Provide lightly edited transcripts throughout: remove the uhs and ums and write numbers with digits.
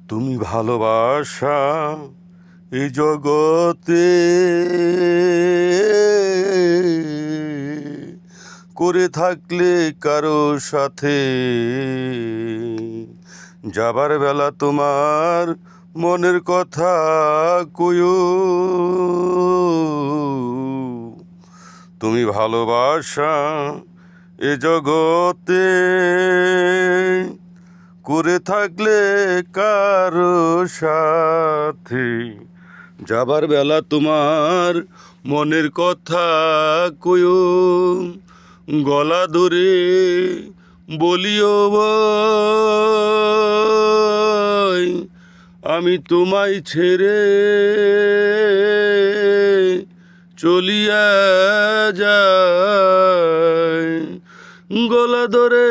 তুমি ভালোবাসা এই জগতে করে থাকলে কারো সাথে, যাবার বেলা তোমার মনের কথা কইও। তুমি ভালোবাসা এ জগতে করে থাকলে কারো সাথে, যাবার বেলা তোমার মনের কথা কইও। গলা ধরে বলিও ভাই, আমি তোমায় ছেড়ে চলিয়া যাই। গলা ধরে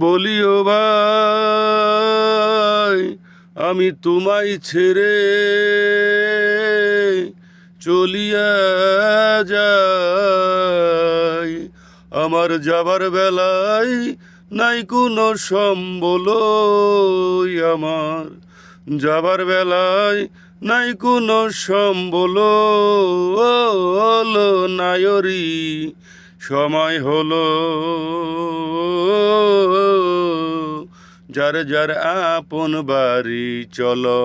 বলিও ভাই, আমি তোমায় ছেড়ে চলিয়া যাই। আমার যাবার বেলায় নাই কোনো সম্বল, আমার যাবার বেলায় নাই কোনো সম্বল। হলো নায়রি সময় হলো, যার যার আপন বাড়ি চলো।